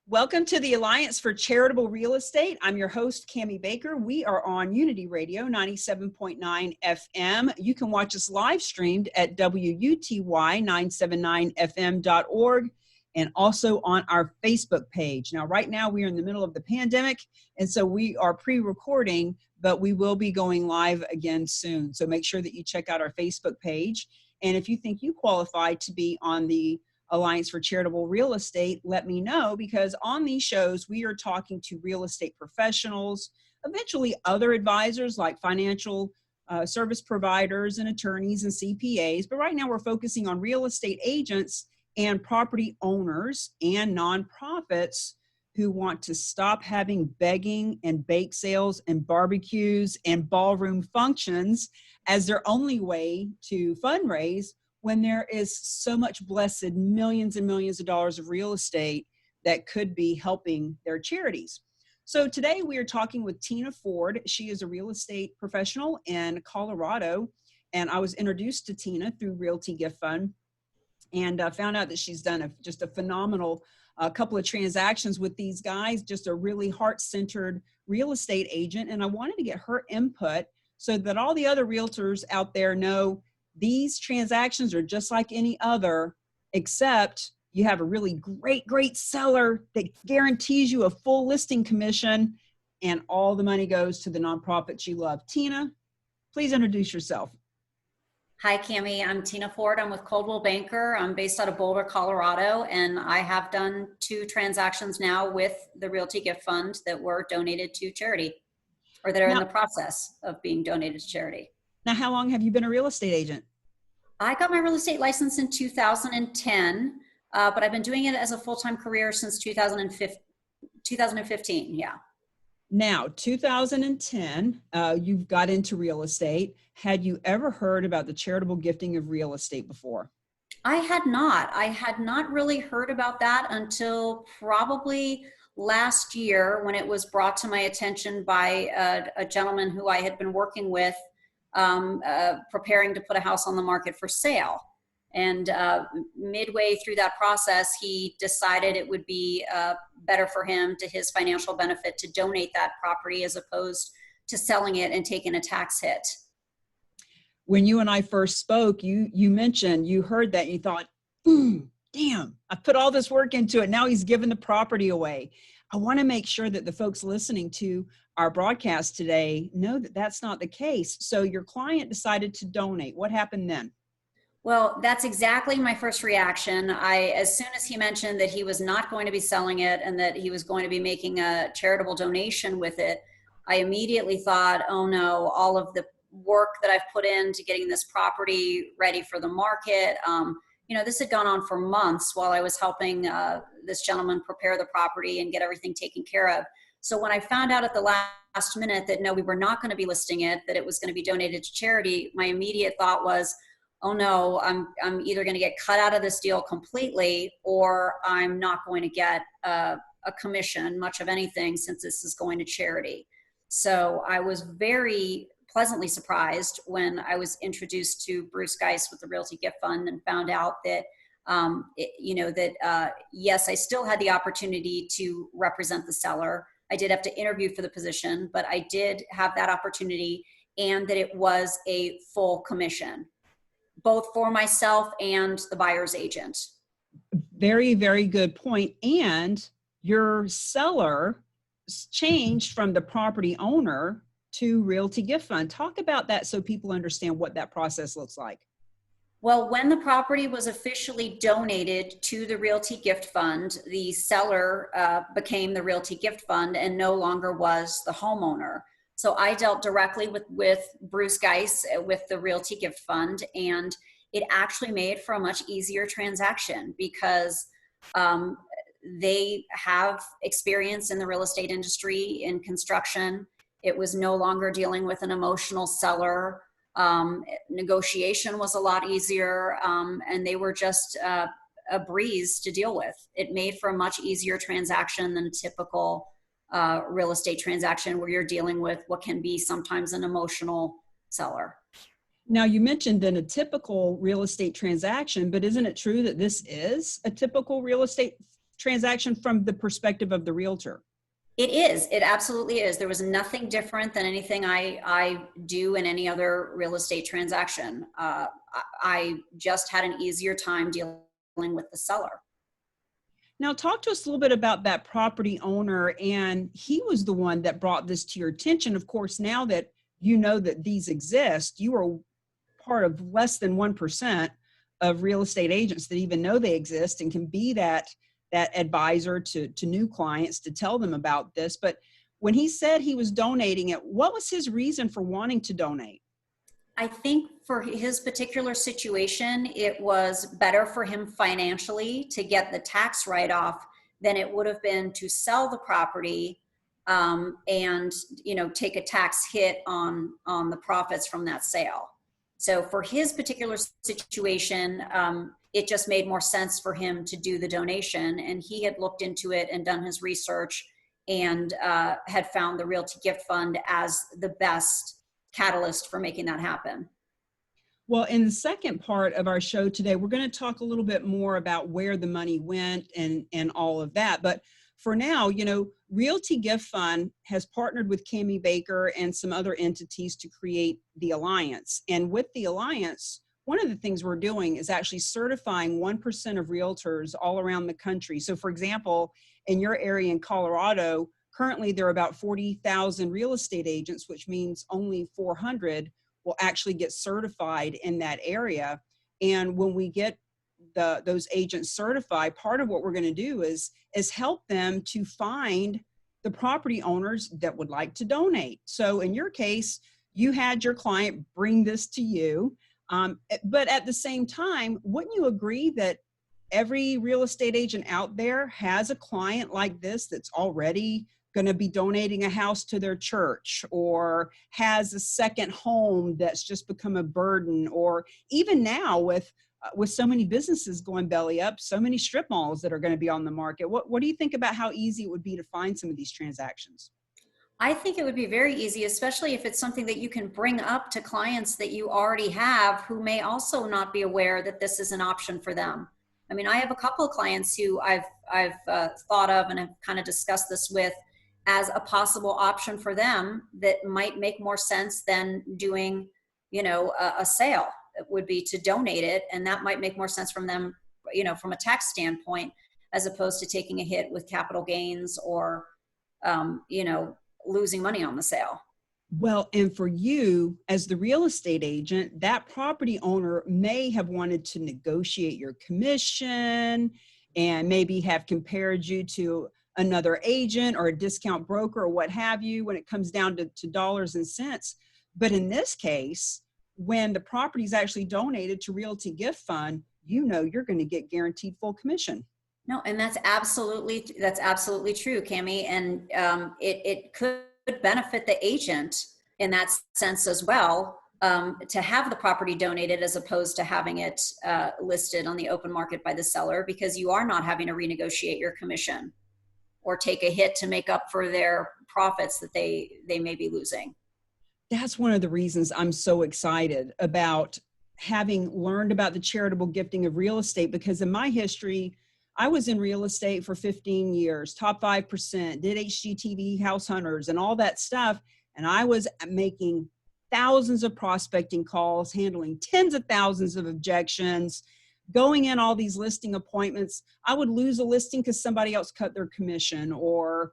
Welcome to the Alliance for Charitable Real Estate. I'm your host, Cami Baker. We are on Unity Radio 97.9 FM. You can watch us live streamed at WUTY979fm.org and also on our Facebook page. Now, right now, we are in the middle of the pandemic, and so we are pre-recording, but we will be going live again soon. So make sure that you check out our Facebook page. And if you think you qualify to be on the Alliance for Charitable Real Estate, let me know, because on these shows, we are talking to real estate professionals, eventually other advisors like financial service providers and attorneys and CPAs. But right now we're focusing on real estate agents and property owners and nonprofits who want to stop having begging and bake sales and barbecues and ballroom functions as their only way to fundraise, when there is so much blessed millions and millions of dollars of real estate that could be helping their charities. So today we are talking with Tina Ford. She is a real estate professional in Colorado, and I was introduced to Tina through Realty Gift Fund and found out that she's done just a phenomenal couple of transactions with these guys, just a really heart-centered real estate agent. And I wanted to get her input so that all the other realtors out there know these transactions are just like any other, except you have a really great seller that guarantees you a full listing commission, and all the money goes to the nonprofits you love. Tina, please introduce yourself. Hi, Cami. I'm Tina Ford. I'm with Coldwell Banker. I'm based out of Boulder, Colorado, and I have done 2 transactions now with the Realty Gift Fund that were donated to charity, or that are in the process of being donated to charity. Now, how long have you been a real estate agent? I got my real estate license in 2010, but I've been doing it as a full-time career since 2015, yeah. Now, 2010, you've got into real estate. Had you ever heard about the charitable gifting of real estate before? I had not. I had not really heard about that until probably last year, when it was brought to my attention by a gentleman who I had been working with, preparing to put a house on the market for sale. And midway through that process, he decided it would be better for him, to his financial benefit, to donate that property as opposed to selling it and taking a tax hit. When you and I first spoke, you mentioned you heard that and you thought, damn, I put all this work into it. Now he's giving the property away. I want to make sure that the folks listening to our broadcast today know that that's not the case. So your client decided to donate. What happened then? Well, that's exactly my first reaction. As soon as he mentioned that he was not going to be selling it and that he was going to be making a charitable donation with it, I immediately thought, oh no, all of the work that I've put into getting this property ready for the market, this had gone on for months while I was helping this gentleman prepare the property and get everything taken care of. So when I found out at the last minute that no, we were not going to be listing it, that it was going to be donated to charity, my immediate thought was, oh no, I'm either going to get cut out of this deal completely, or I'm not going to get a commission, much of anything, since this is going to charity. So I was very pleasantly surprised when I was introduced to Bruce Geis with the Realty Gift Fund and found out that yes, I still had the opportunity to represent the seller. I did have to interview for the position, but I did have that opportunity, and that it was a full commission, both for myself and the buyer's agent. Very, very good point. And your seller changed from the property owner to Realty Gift Fund. Talk about that so people understand what that process looks like. Well, when the property was officially donated to the Realty Gift Fund, the seller became the Realty Gift Fund and no longer was the homeowner. So I dealt directly with Bruce Geis with the Realty Gift Fund, and it actually made for a much easier transaction because they have experience in the real estate industry, in construction. It was no longer dealing with an emotional seller. Negotiation was a lot easier, and they were just a breeze to deal with. It made for a much easier transaction than a typical real estate transaction where you're dealing with what can be sometimes an emotional seller. Now, you mentioned in a typical real estate transaction, but isn't it true that this is a typical real estate transaction from the perspective of the realtor. It is. It absolutely is. There was nothing different than anything I do in any other real estate transaction. I just had an easier time dealing with the seller. Now, talk to us a little bit about that property owner, and he was the one that brought this to your attention. Of course, now that you know that these exist, you are part of less than 1% of real estate agents that even know they exist and can be that advisor to new clients to tell them about this. But when he said he was donating it, what was his reason for wanting to donate? I think for his particular situation, it was better for him financially to get the tax write-off than it would have been to sell the property and take a tax hit on the profits from that sale. So for his particular situation, it just made more sense for him to do the donation, and he had looked into it and done his research and had found the Realty Gift Fund as the best catalyst for making that happen. Well, in the second part of our show today, we're going to talk a little bit more about where the money went and all of that. But for now, Realty Gift Fund has partnered with Cami Baker and some other entities to create the Alliance. And with the Alliance, one of the things we're doing is actually certifying 1% of realtors all around the country. So for example, in your area in Colorado, currently there are about 40,000 real estate agents, which means only 400 will actually get certified in that area. And when we get those agents certified, part of what we're going to do is help them to find the property owners that would like to donate. So in your case, you had your client bring this to you. But at the same time, wouldn't you agree that every real estate agent out there has a client like this that's already going to be donating a house to their church, or has a second home that's just become a burden, or even now with so many businesses going belly up, so many strip malls that are going to be on the market? What do you think about how easy it would be to find some of these transactions? I think it would be very easy, especially if it's something that you can bring up to clients that you already have who may also not be aware that this is an option for them. I mean, I have a couple of clients who I've thought of and have kind of discussed this with as a possible option for them that might make more sense than doing, a sale. It would be to donate it, and that might make more sense from them, from a tax standpoint, as opposed to taking a hit with capital gains or, losing money on the sale. Well, and for you as the real estate agent, that property owner may have wanted to negotiate your commission and maybe have compared you to another agent or a discount broker or what have you when it comes down to dollars and cents. But in this case, when the property is actually donated to Realty Gift Fund, you're going to get guaranteed full commission. No, and that's absolutely true, Cami. And it could benefit the agent in that sense as well, to have the property donated as opposed to having it listed on the open market by the seller, because you are not having to renegotiate your commission or take a hit to make up for their profits that they may be losing. That's one of the reasons I'm so excited about having learned about the charitable gifting of real estate, because in my history, I was in real estate for 15 years, top 5%, did HGTV, House Hunters, and all that stuff. And I was making thousands of prospecting calls, handling tens of thousands of objections, going in all these listing appointments. I would lose a listing because somebody else cut their commission or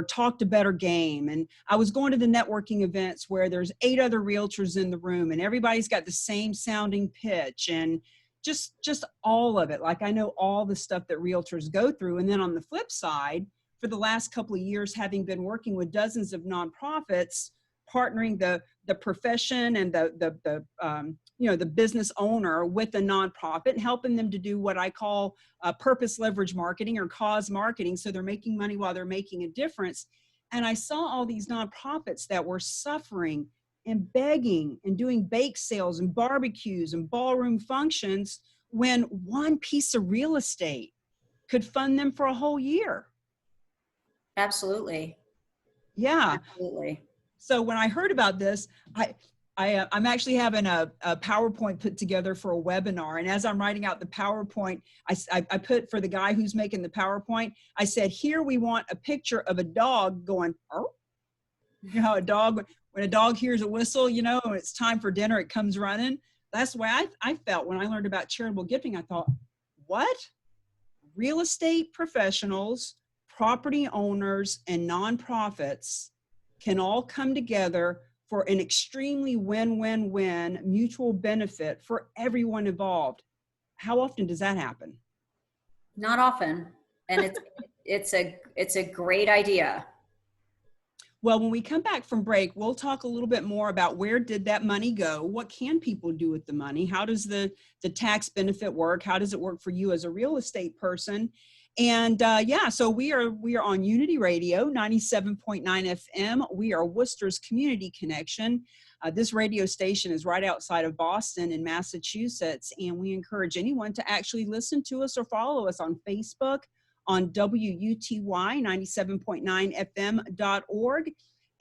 talked a better game. And I was going to the networking events where there's 8 other realtors in the room and everybody's got the same sounding pitch, and just all of it. Like, I know all the stuff that realtors go through. And then on the flip side, for the last couple of years, having been working with dozens of nonprofits, partnering the profession and the business owner with a nonprofit and helping them to do what I call purpose leverage marketing or cause marketing. So they're making money while they're making a difference. And I saw all these nonprofits that were suffering and begging and doing bake sales and barbecues and ballroom functions when one piece of real estate could fund them for a whole year. Absolutely. Yeah. Absolutely. So when I heard about this, I'm actually having a PowerPoint put together for a webinar. And as I'm writing out the PowerPoint, I put for the guy who's making the PowerPoint, I said, here we want a picture of a dog going, oh, you know, when a dog hears a whistle, you know, and it's time for dinner, it comes running. That's the way I felt when I learned about charitable gifting. I thought, what? Real estate professionals, property owners, and nonprofits can all come together for an extremely win-win-win mutual benefit for everyone involved. How often does that happen? Not often. And it's a great idea. Well, when we come back from break, we'll talk a little bit more about where did that money go? What can people do with the money? How does the tax benefit work? How does it work for you as a real estate person? And yeah, so we are on Unity Radio, 97.9 FM. We are Worcester's community connection. This radio station is right outside of Boston in Massachusetts, and we encourage anyone to actually listen to us or follow us on Facebook, on WUTY97.9FM.org.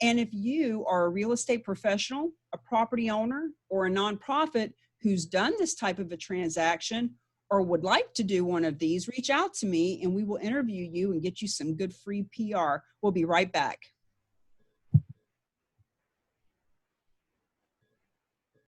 And if you are a real estate professional, a property owner, or a nonprofit who's done this type of a transaction or would like to do one of these, reach out to me and we will interview you and get you some good free PR. We'll be right back.